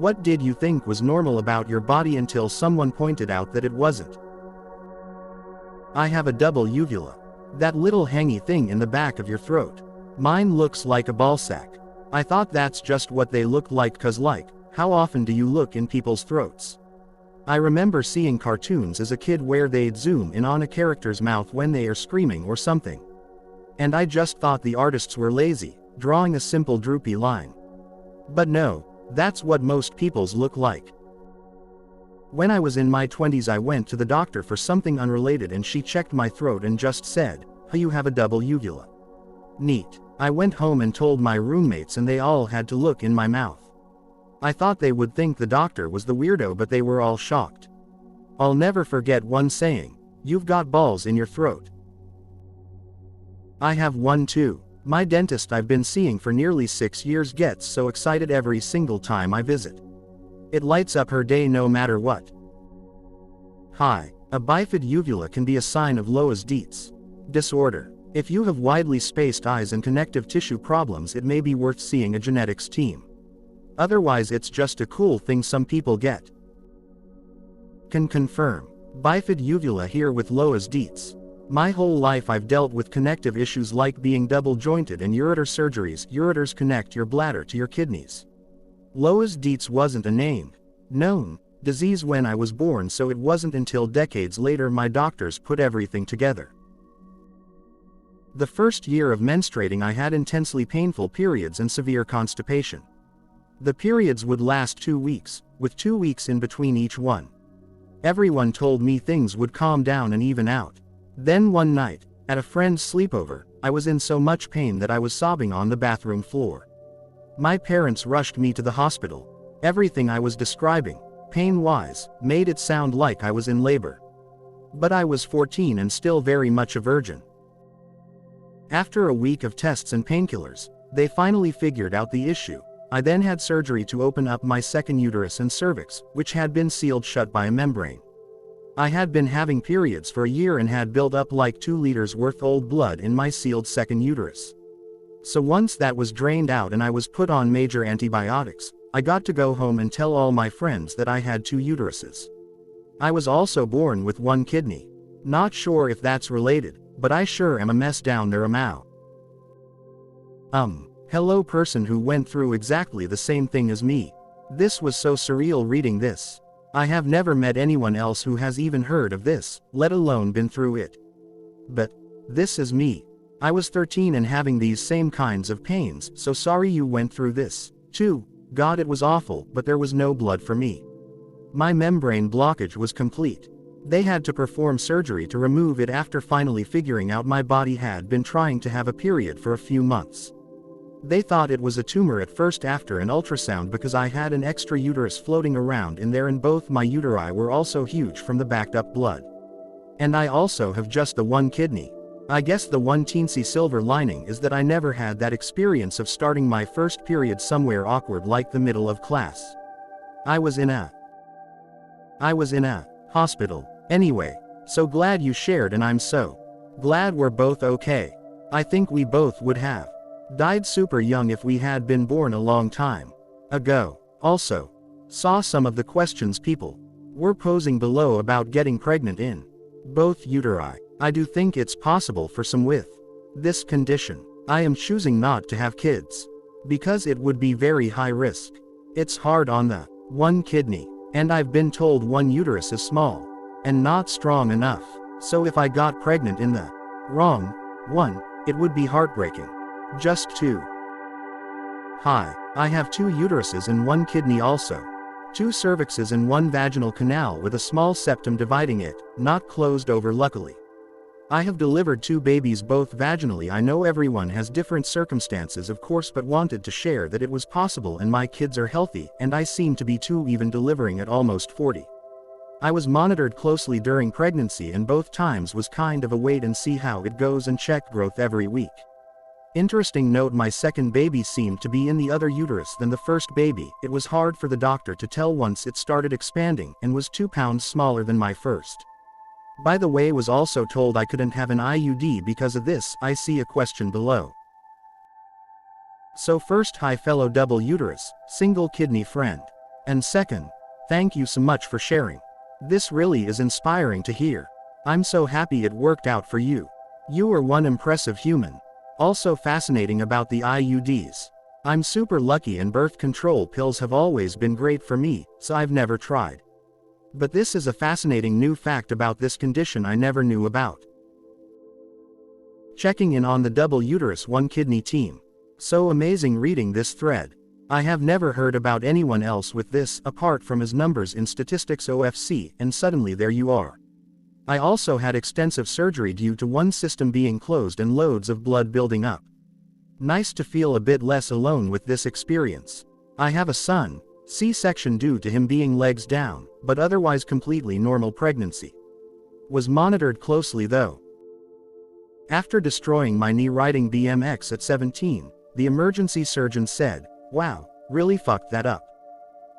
What did you think was normal about your body until someone pointed out that it wasn't? I have a double uvula. That little hangy thing in the back of your throat. Mine looks like a ballsack. I thought that's just what they look like cause how often do you look in people's throats? I remember seeing cartoons as a kid where they'd zoom in on a character's mouth when they are screaming or something. And I just thought the artists were lazy, drawing a simple droopy line. But no, that's what most people's look like. When I was in my 20s I went to the doctor for something unrelated and she checked my throat and just said, "Hey, you have a double uvula." Neat. I went home and told my roommates and they all had to look in my mouth. I thought they would think the doctor was the weirdo but they were all shocked. I'll never forget one saying, "You've got balls in your throat." I have one too. My dentist I've been seeing for nearly 6 years gets so excited every single time I visit. It lights up her day no matter what. Hi. A bifid uvula can be a sign of Loeys-Dietz disorder. If you have widely spaced eyes and connective tissue problems, it may be worth seeing a genetics team. Otherwise it's just a cool thing some people get. Can confirm. Bifid uvula here with Loeys-Dietz. My whole life I've dealt with connective issues like being double jointed and ureter surgeries. Ureters connect your bladder to your kidneys. Loeys-Dietz wasn't a known disease when I was born, so it wasn't until decades later my doctors put everything together. The first year of menstruating I had intensely painful periods and severe constipation. The periods would last 2 weeks, with 2 weeks in between each one. Everyone told me things would calm down and even out. Then one night, at a friend's sleepover, I was in so much pain that I was sobbing on the bathroom floor. My parents rushed me to the hospital. Everything I was describing, pain-wise, made it sound like I was in labor. But I was 14 and still very much a virgin. After a week of tests and painkillers, they finally figured out the issue. I then had surgery to open up my second uterus and cervix, which had been sealed shut by a membrane. I had been having periods for a year and had built up like 2 liters worth old blood in my sealed second uterus. So once that was drained out and I was put on major antibiotics, I got to go home and tell all my friends that I had 2 uteruses. I was also born with 1 kidney. Not sure if that's related, but I sure am a mess down there amount. Hello person who went through exactly the same thing as me. This was so surreal reading this. I have never met anyone else who has even heard of this, let alone been through it. But this is me. I was 13 and having these same kinds of pains, so sorry you went through this, too. God, it was awful, but there was no blood for me. My membrane blockage was complete. They had to perform surgery to remove it after finally figuring out my body had been trying to have a period for a few months. They thought it was a tumor at first after an ultrasound because I had an extra uterus floating around in there and both my uteri were also huge from the backed up blood. And I also have just the 1 kidney. I guess the one teensy silver lining is that I never had that experience of starting my first period somewhere awkward like the middle of class. I was in a hospital. Anyway, so glad you shared and I'm so glad we're both okay. I think we both would have died super young if we had been born a long time ago. Also, saw some of the questions people were posing below about getting pregnant in both uteri. I do think it's possible for some with this condition. I am choosing not to have kids because it would be very high risk. It's hard on the 1 kidney, and I've been told 1 uterus is small and not strong enough. So if I got pregnant in the wrong one, it would be heartbreaking. Just 2. Hi. I have 2 uteruses and 1 kidney also. 2 cervixes and 1 vaginal canal with a small septum dividing it, not closed over luckily. I have delivered 2 babies both vaginally. I know everyone has different circumstances of course, but wanted to share that it was possible and my kids are healthy and I seem to be too, even delivering at almost 40. I was monitored closely during pregnancy and both times was kind of a wait and see how it goes and check growth every week. Interesting note, my second baby seemed to be in the other uterus than the first baby. It was hard for the doctor to tell once it started expanding and was 2 pounds smaller than my first. By the way, was also told I couldn't have an IUD because of this. I see a question below. So first, hi fellow double uterus, single kidney friend. And second, thank you so much for sharing. This really is inspiring to hear. I'm so happy it worked out for you. You are one impressive human. Also fascinating about the IUDs. I'm super lucky and birth control pills have always been great for me, so I've never tried. But this is a fascinating new fact about this condition I never knew about. Checking in on the double uterus one kidney team. So amazing reading this thread. I have never heard about anyone else with this, apart from his numbers in statistics OFC, and suddenly there you are. I also had extensive surgery due to one system being closed and loads of blood building up. Nice to feel a bit less alone with this experience. I have a son, C-section due to him being legs down, but otherwise completely normal pregnancy. Was monitored closely though. After destroying my knee riding BMX at 17, the emergency surgeon said, "Wow, really fucked that up."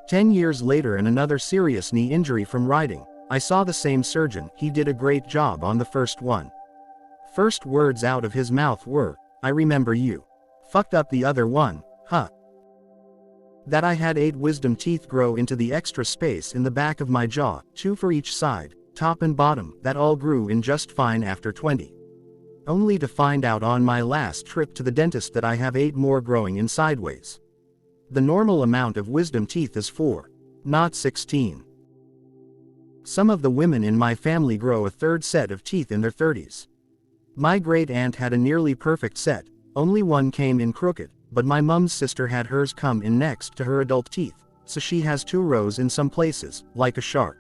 10 years later and another serious knee injury from riding, I saw the same surgeon. He did a great job on the first one. First words out of his mouth were, "I remember you. Fucked up the other one, huh?" That I had 8 wisdom teeth grow into the extra space in the back of my jaw, 2 for each side, top and bottom, that all grew in just fine after 20. Only to find out on my last trip to the dentist that I have 8 more growing in sideways. The normal amount of wisdom teeth is 4, not 16. Some of the women in my family grow a third set of teeth in their 30s. My great aunt had a nearly perfect set, only one came in crooked, but my mum's sister had hers come in next to her adult teeth, so she has 2 rows in some places, like a shark.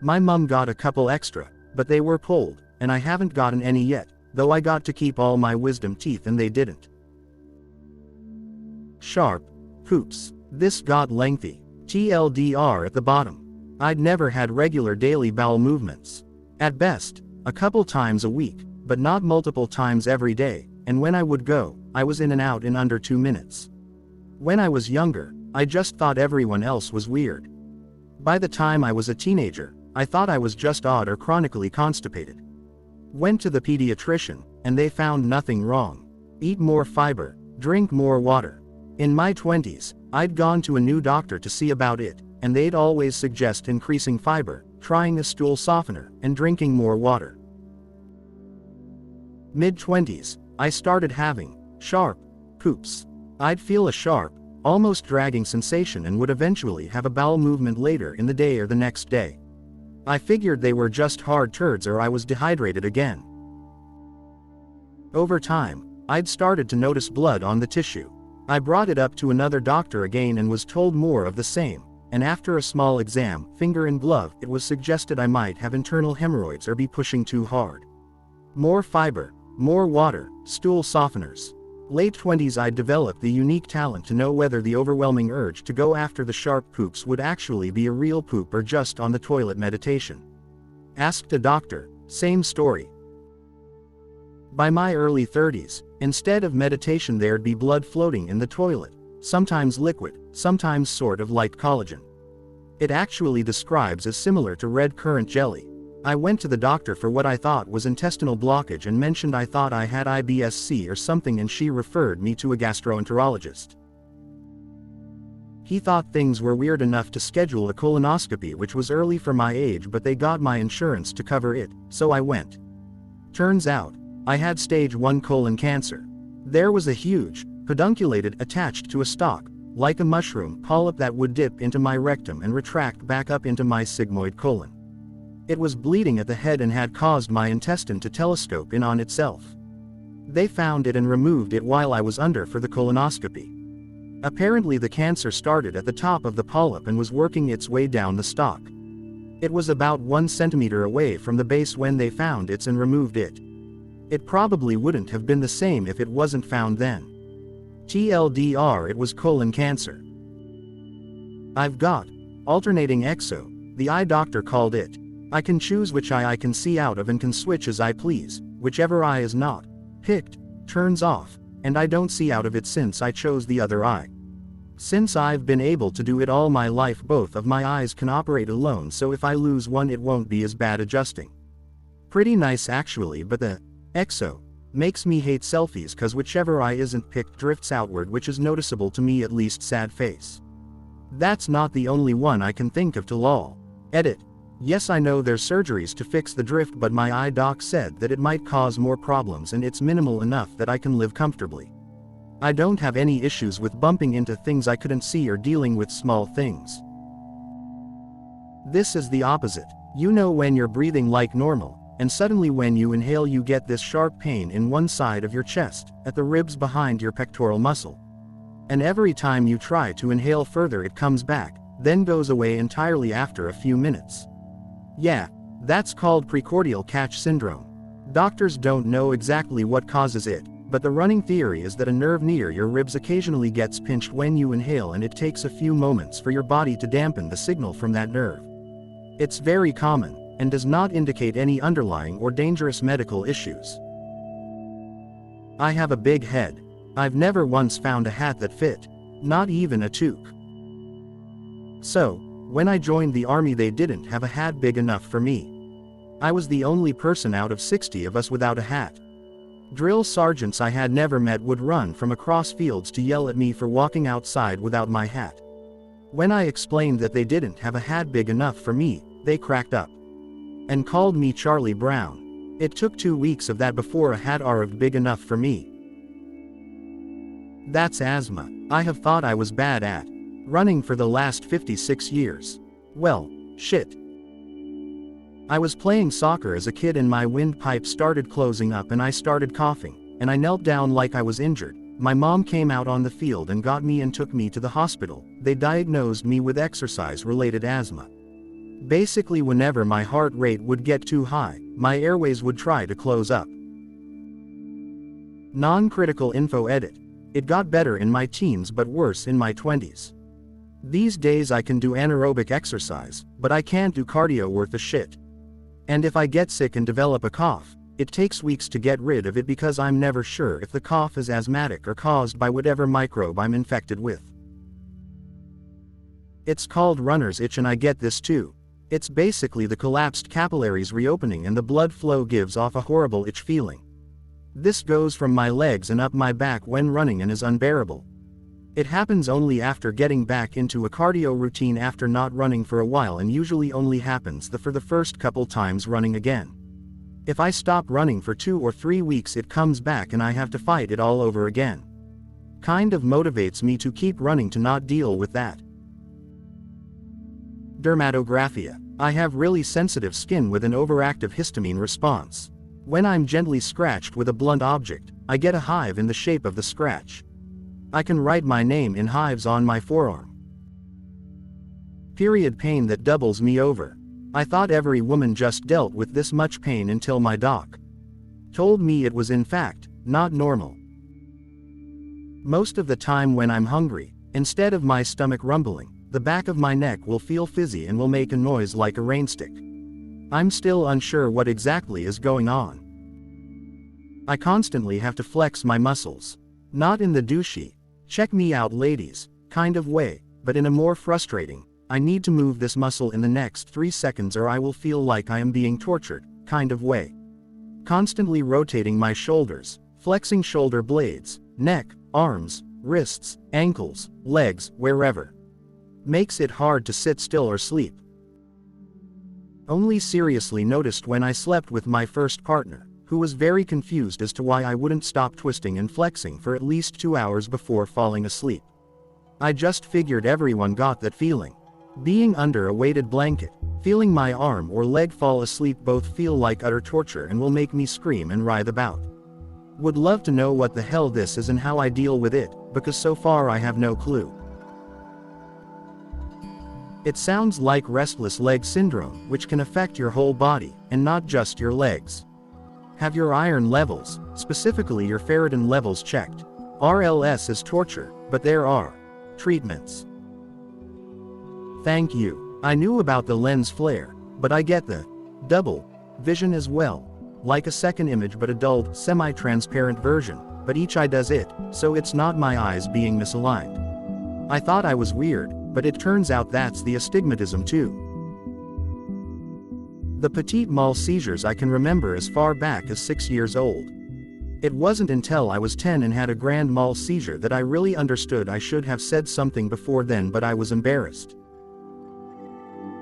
My mum got a couple extra, but they were pulled, and I haven't gotten any yet, though I got to keep all my wisdom teeth and they didn't. Sharp poops. This got lengthy. TLDR at the bottom. I'd never had regular daily bowel movements. At best, a couple times a week, but not multiple times every day, and when I would go, I was in and out in under 2 minutes. When I was younger, I just thought everyone else was weird. By the time I was a teenager, I thought I was just odd or chronically constipated. Went to the pediatrician, and they found nothing wrong. Eat more fiber, drink more water. In my 20s, I'd gone to a new doctor to see about it, and they'd always suggest increasing fiber, trying a stool softener, and drinking more water. Mid-20s, I started having sharp poops. I'd feel a sharp, almost dragging sensation and would eventually have a bowel movement later in the day or the next day. I figured they were just hard turds or I was dehydrated again. Over time, I'd started to notice blood on the tissue. I brought it up to another doctor again and was told more of the same, and after a small exam, finger in glove, it was suggested I might have internal hemorrhoids or be pushing too hard. More fiber, more water, stool softeners. Late 20s I developed the unique talent to know whether the overwhelming urge to go after the sharp poops would actually be a real poop or just on the toilet meditation. Asked a doctor, same story. By my early 30s, instead of meditation there'd be blood floating in the toilet, sometimes liquid, sometimes sort of like collagen. It actually describes as similar to red currant jelly. I went to the doctor for what I thought was intestinal blockage and mentioned I thought I had IBS-C or something and she referred me to a gastroenterologist. He thought things were weird enough to schedule a colonoscopy, which was early for my age, but they got my insurance to cover it, so I went. Turns out, I had stage 1 colon cancer. There was a huge, pedunculated, attached to a stalk, like a mushroom, polyp that would dip into my rectum and retract back up into my sigmoid colon. It was bleeding at the head and had caused my intestine to telescope in on itself. They found it and removed it while I was under for the colonoscopy. Apparently the cancer started at the top of the polyp and was working its way down the stalk. It was about 1 centimeter away from the base when they found it and removed it. It probably wouldn't have been the same if it wasn't found then. TLDR, it was colon cancer. I've got alternating exo, the eye doctor called it. I can choose which eye I can see out of and can switch as I please. Whichever eye is not picked, turns off, and I don't see out of it since I chose the other eye. Since I've been able to do it all my life, both of my eyes can operate alone, so if I lose one it won't be as bad adjusting. Pretty nice actually, but the exo makes me hate selfies cause whichever eye isn't picked drifts outward, which is noticeable to me at least. Sad face. That's not the only one I can think of to lol. Edit. Yes, I know there's surgeries to fix the drift, but my eye doc said that it might cause more problems and it's minimal enough that I can live comfortably. I don't have any issues with bumping into things I couldn't see or dealing with small things. This is the opposite. You know when you're breathing like normal, and suddenly when you inhale you get this sharp pain in one side of your chest, at the ribs behind your pectoral muscle. And every time you try to inhale further it comes back, then goes away entirely after a few minutes. Yeah, that's called precordial catch syndrome. Doctors don't know exactly what causes it, but the running theory is that a nerve near your ribs occasionally gets pinched when you inhale and it takes a few moments for your body to dampen the signal from that nerve. It's very common, and does not indicate any underlying or dangerous medical issues. I have a big head. I've never once found a hat that fit, not even a toque. So, when I joined the army they didn't have a hat big enough for me. I was the only person out of 60 of us without a hat. Drill sergeants I had never met would run from across fields to yell at me for walking outside without my hat. When I explained that they didn't have a hat big enough for me, they cracked up and called me Charlie Brown. It took 2 weeks of that before a hat arrived big enough for me. That's asthma. I have thought I was bad at running for the last 56 years. Well, shit. I was playing soccer as a kid and my windpipe started closing up and I started coughing, and I knelt down like I was injured. My mom came out on the field and got me and took me to the hospital. They diagnosed me with exercise-related asthma. Basically, whenever my heart rate would get too high, my airways would try to close up. Non-critical info edit. It got better in my teens but worse in my 20s. These days I can do anaerobic exercise, but I can't do cardio worth a shit. And if I get sick and develop a cough, it takes weeks to get rid of it because I'm never sure if the cough is asthmatic or caused by whatever microbe I'm infected with. It's called runner's itch and I get this too. It's basically the collapsed capillaries reopening and the blood flow gives off a horrible itch feeling. This goes from my legs and up my back when running and is unbearable. It happens only after getting back into a cardio routine after not running for a while and usually only happens for the first couple times running again. If I stop running for 2 or 3 weeks it comes back and I have to fight it all over again. Kind of motivates me to keep running to not deal with that. Dermatographia. I have really sensitive skin with an overactive histamine response. When I'm gently scratched with a blunt object, I get a hive in the shape of the scratch. I can write my name in hives on my forearm. Period pain that doubles me over. I thought every woman just dealt with this much pain until my doc told me it was in fact not normal. Most of the time when I'm hungry, instead of my stomach rumbling, the back of my neck will feel fizzy and will make a noise like a rainstick. I'm still unsure what exactly is going on. I constantly have to flex my muscles. Not in the douchey, check me out ladies, kind of way, but in a more frustrating, I need to move this muscle in the next 3 seconds or I will feel like I am being tortured, kind of way. Constantly rotating my shoulders, flexing shoulder blades, neck, arms, wrists, ankles, legs, wherever. Makes it hard to sit still or sleep. Only seriously noticed when I slept with my first partner, who was very confused as to why I wouldn't stop twisting and flexing for at least 2 hours before falling asleep. I just figured everyone got that feeling. Being under a weighted blanket, feeling my arm or leg fall asleep both feel like utter torture and will make me scream and writhe about. Would love to know what the hell this is and how I deal with it, because so far I have no clue. It sounds like restless leg syndrome, which can affect your whole body, and not just your legs. Have your iron levels, specifically your ferritin levels, checked. RLS is torture, but there are treatments. Thank you. I knew about the lens flare, but I get the double vision as well. Like a second image but a dulled, semi-transparent version, but each eye does it, so it's not my eyes being misaligned. I thought I was weird, but it turns out that's the astigmatism too. The petit mal seizures I can remember as far back as 6 years old. It wasn't until I was 10 and had a grand mal seizure that I really understood I should have said something before then, but I was embarrassed.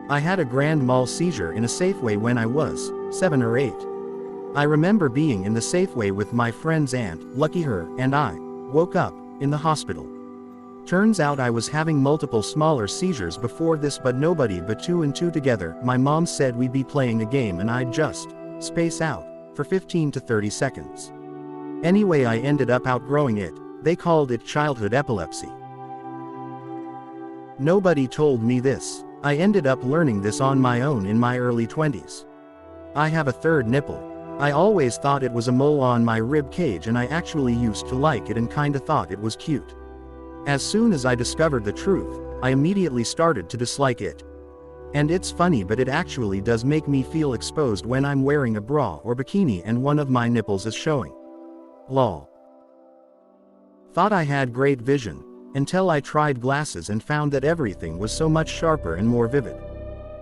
I had a grand mal seizure in a Safeway when I was 7 or 8. I remember being in the Safeway with my friend's aunt, lucky her, and I woke up in the hospital. Turns out I was having multiple smaller seizures before this, but nobody but 2 and 2 together. My mom said we'd be playing a game and I'd just space out for 15 to 30 seconds. Anyway, I ended up outgrowing it. They called it childhood epilepsy. Nobody told me this. I ended up learning this on my own in my early 20s. I have a third nipple. I always thought it was a mole on my rib cage, and I actually used to like it and kinda thought it was cute. As soon as I discovered the truth, I immediately started to dislike it. And it's funny, but it actually does make me feel exposed when I'm wearing a bra or bikini and one of my nipples is showing. Lol. Thought I had great vision, until I tried glasses and found that everything was so much sharper and more vivid.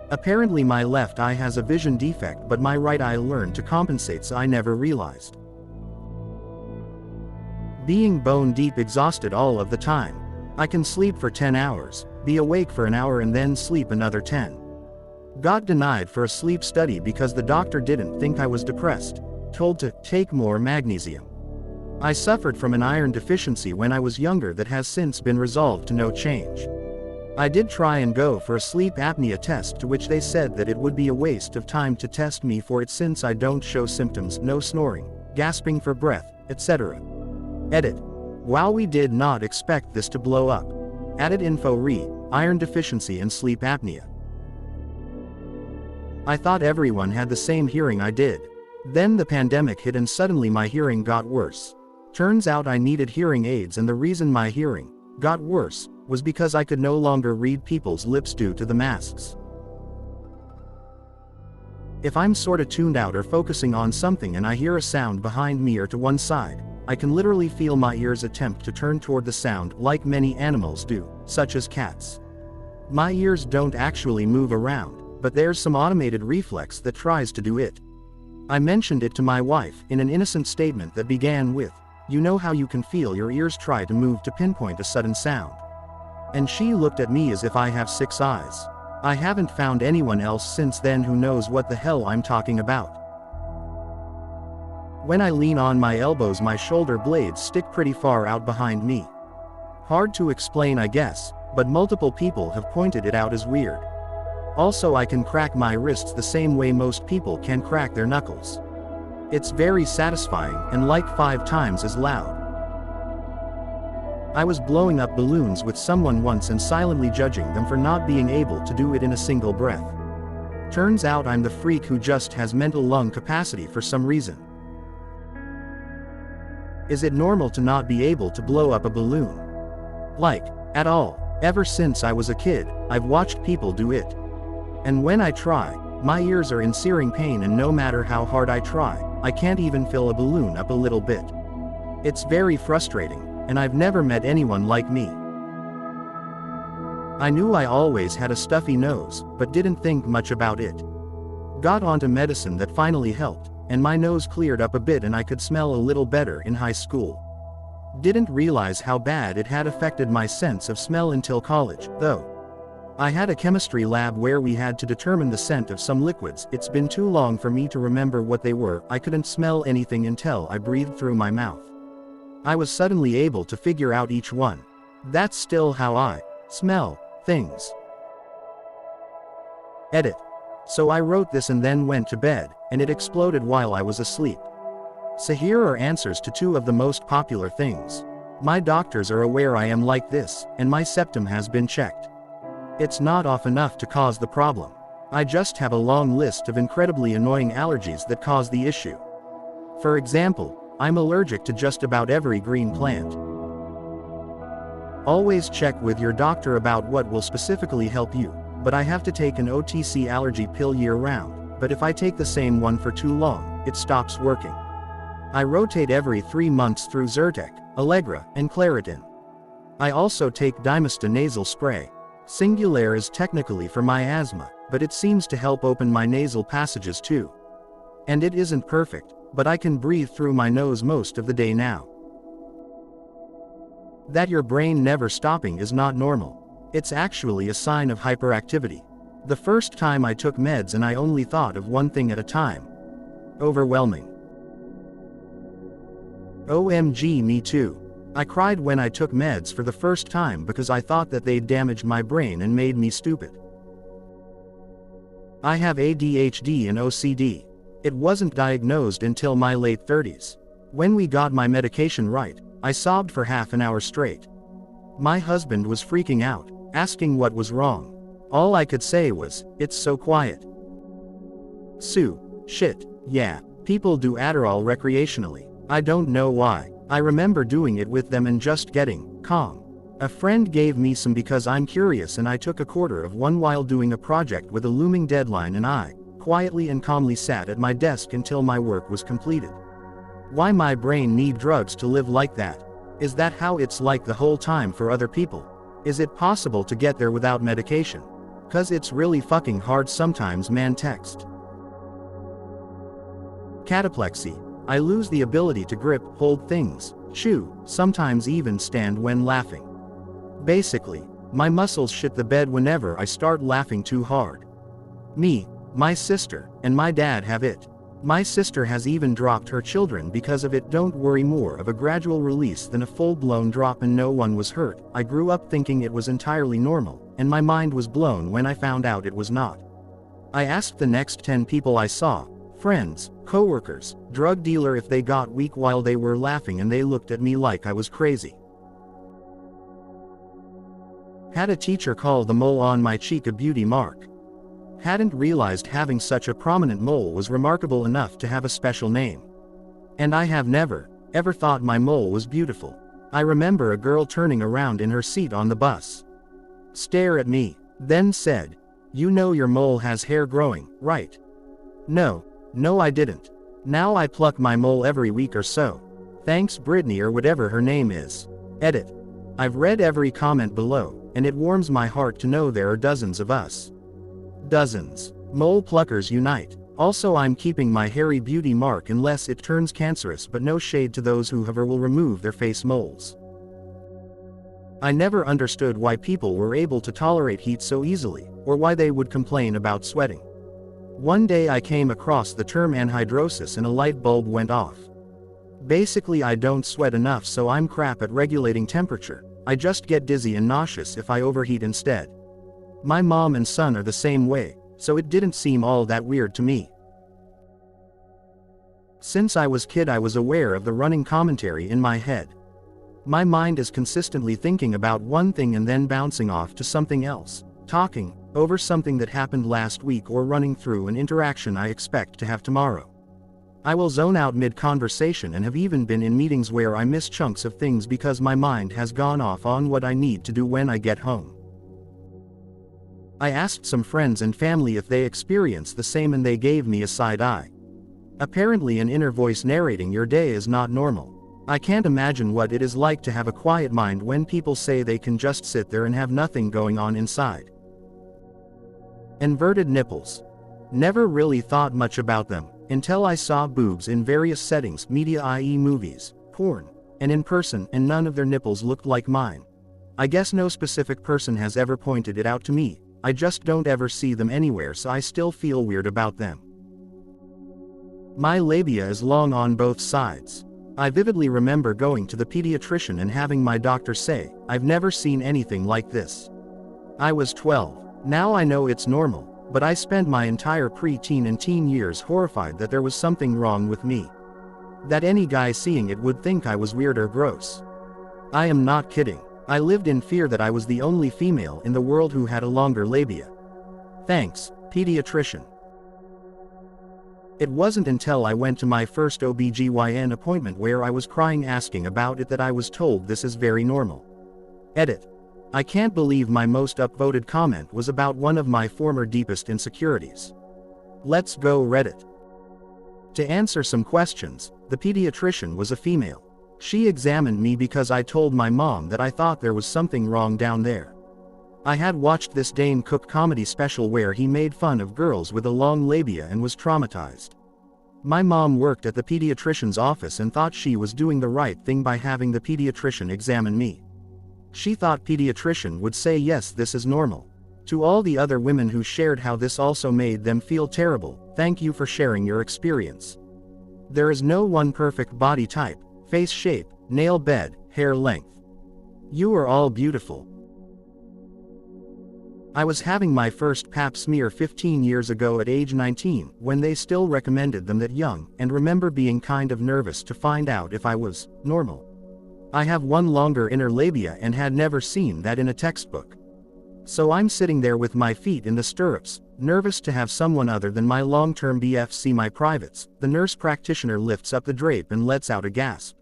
Apparently my left eye has a vision defect, but my right eye learned to compensate, so I never realized. Being bone deep exhausted all of the time. I can sleep for 10 hours, be awake for an hour and then sleep another 10. Got denied for a sleep study because the doctor didn't think I was depressed, told to take more magnesium. I suffered from an iron deficiency when I was younger that has since been resolved to no change. I did try and go for a sleep apnea test, to which they said that it would be a waste of time to test me for it since I don't show symptoms, no snoring, gasping for breath, etc. Edit. While we did not expect this to blow up. Added info re, iron deficiency and sleep apnea. I thought everyone had the same hearing I did. Then the pandemic hit and suddenly my hearing got worse. Turns out I needed hearing aids, and the reason my hearing got worse was because I could no longer read people's lips due to the masks. If I'm sorta tuned out or focusing on something and I hear a sound behind me or to one side, I can literally feel my ears attempt to turn toward the sound, like many animals do, such as cats. My ears don't actually move around, but there's some automated reflex that tries to do it. I mentioned it to my wife in an innocent statement that began with, "You know how you can feel your ears try to move to pinpoint a sudden sound?" And she looked at me as if I have 6 eyes. I haven't found anyone else since then who knows what the hell I'm talking about. When I lean on my elbows, my shoulder blades stick pretty far out behind me. Hard to explain, I guess, but multiple people have pointed it out as weird. Also, I can crack my wrists the same way most people can crack their knuckles. It's very satisfying and like 5 times as loud. I was blowing up balloons with someone once and silently judging them for not being able to do it in a single breath. Turns out I'm the freak who just has mental lung capacity for some reason. Is it normal to not be able to blow up a balloon? Like, at all. Ever since I was a kid, I've watched people do it. And when I try, my ears are in searing pain, and no matter how hard I try, I can't even fill a balloon up a little bit. It's very frustrating, and I've never met anyone like me. I knew I always had a stuffy nose, but didn't think much about it. Got onto medicine that finally helped, and my nose cleared up a bit and I could smell a little better in high school. Didn't realize how bad it had affected my sense of smell until college, though. I had a chemistry lab where we had to determine the scent of some liquids. It's been too long for me to remember what they were. I couldn't smell anything until I breathed through my mouth. I was suddenly able to figure out each one. That's still how I smell things. Edit. So I wrote this and then went to bed, and it exploded while I was asleep. So here are answers to 2 of the most popular things. My doctors are aware I am like this, and my septum has been checked. It's not off enough to cause the problem. I just have a long list of incredibly annoying allergies that cause the issue. For example, I'm allergic to just about every green plant. Always check with your doctor about what will specifically help you, but I have to take an OTC allergy pill year-round, but if I take the same one for too long, it stops working. I rotate every 3 months through Zyrtec, Allegra, and Claritin. I also take Dimesta nasal spray. Singulair is technically for my asthma, but it seems to help open my nasal passages too. And it isn't perfect, but I can breathe through my nose most of the day now. That your brain never stopping is not normal. It's actually a sign of hyperactivity. The first time I took meds and I only thought of one thing at a time. Overwhelming. OMG, me too. I cried when I took meds for the first time because I thought that they'd damaged my brain and made me stupid. I have ADHD and OCD. It wasn't diagnosed until my late 30s. When we got my medication right, I sobbed for half an hour straight. My husband was freaking out, asking what was wrong. All I could say was, "It's so quiet." Sue, shit, yeah, people do Adderall recreationally. I don't know why. I remember doing it with them and just getting calm. A friend gave me some because I'm curious, and I took a quarter of one while doing a project with a looming deadline, and I quietly and calmly sat at my desk until my work was completed. Why my brain need drugs to live like that? Is that how it's like the whole time for other people? Is it possible to get there without medication? 'Cause it's really fucking hard sometimes, man. Text. Cataplexy. I lose the ability to grip, hold things, chew, sometimes even stand when laughing. Basically, my muscles shit the bed whenever I start laughing too hard. Me, my sister, and my dad have it. My sister has even dropped her children because of it. Don't worry, more of a gradual release than a full-blown drop, and no one was hurt. I grew up thinking it was entirely normal, and my mind was blown when I found out it was not. I asked the next 10 people I saw, friends, coworkers, drug dealer, if they got weak while they were laughing, and they looked at me like I was crazy. Had a teacher call the mole on my cheek a beauty mark. Hadn't realized having such a prominent mole was remarkable enough to have a special name. And I have never, ever thought my mole was beautiful. I remember a girl turning around in her seat on the bus, stare at me, then said, "You know your mole has hair growing, right?" No, I didn't. Now I pluck my mole every week or so. Thanks, Brittany, or whatever her name is. Edit. I've read every comment below, and it warms my heart to know there are dozens of us. Dozens. Mole pluckers unite. Also, I'm keeping my hairy beauty mark unless it turns cancerous, but no shade to those who have or will remove their face moles. I never understood why people were able to tolerate heat so easily, or why they would complain about sweating. One day I came across the term anhydrosis and a light bulb went off. Basically, I don't sweat enough, so I'm crap at regulating temperature. I just get dizzy and nauseous if I overheat instead. My mom and son are the same way, so it didn't seem all that weird to me. Since I was a kid, I was aware of the running commentary in my head. My mind is consistently thinking about one thing and then bouncing off to something else, talking over something that happened last week or running through an interaction I expect to have tomorrow. I will zone out mid-conversation and have even been in meetings where I miss chunks of things because my mind has gone off on what I need to do when I get home. I asked some friends and family if they experienced the same, and they gave me a side eye. Apparently an inner voice narrating your day is not normal. I can't imagine what it is like to have a quiet mind when people say they can just sit there and have nothing going on inside. Inverted nipples. Never really thought much about them, until I saw boobs in various settings, media, i.e. movies, porn, and in person, and none of their nipples looked like mine. I guess no specific person has ever pointed it out to me. I just don't ever see them anywhere, so I still feel weird about them. My labia is long on both sides. I vividly remember going to the pediatrician and having my doctor say, "I've never seen anything like this." I was 12. Now I know it's normal, but I spent my entire pre-teen and teen years horrified that there was something wrong with me. That any guy seeing it would think I was weird or gross. I am not kidding. I lived in fear that I was the only female in the world who had a longer labia. Thanks, pediatrician. It wasn't until I went to my first OBGYN appointment where I was crying asking about it that I was told this is very normal. Edit. I can't believe my most upvoted comment was about one of my former deepest insecurities. Let's go Reddit. To answer some questions, the pediatrician was a female. She examined me because I told my mom that I thought there was something wrong down there. I had watched this Dane Cook comedy special where he made fun of girls with a long labia and was traumatized. My mom worked at the pediatrician's office and thought she was doing the right thing by having the pediatrician examine me. She thought pediatrician would say yes, this is normal. To all the other women who shared how this also made them feel terrible, thank you for sharing your experience. There is no one perfect body type, face shape, nail bed, hair length. You are all beautiful. I was having my first pap smear 15 years ago at age 19, when they still recommended them that young, and remember being kind of nervous to find out if I was normal. I have one longer inner labia and had never seen that in a textbook. So I'm sitting there with my feet in the stirrups, nervous to have someone other than my long-term BF see my privates. The nurse practitioner lifts up the drape and lets out a gasp.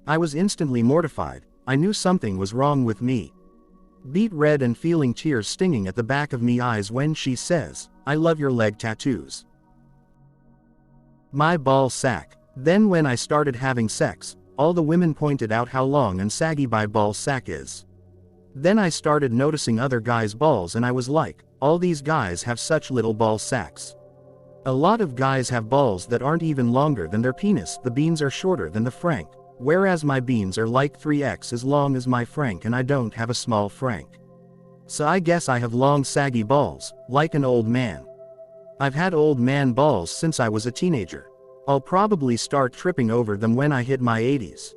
I was instantly mortified. I knew something was wrong with me. Beet red and feeling tears stinging at the back of me eyes when she says, "I love your leg tattoos." My ball sack. Then when I started having sex, all the women pointed out how long and saggy my ball sack is. Then I started noticing other guys' balls and I was like, all these guys have such little ball sacks. A lot of guys have balls that aren't even longer than their penis, the beans are shorter than the frank. Whereas my beans are like 3x as long as my frank and I don't have a small frank. So I guess I have long saggy balls, like an old man. I've had old man balls since I was a teenager. I'll probably start tripping over them when I hit my 80s.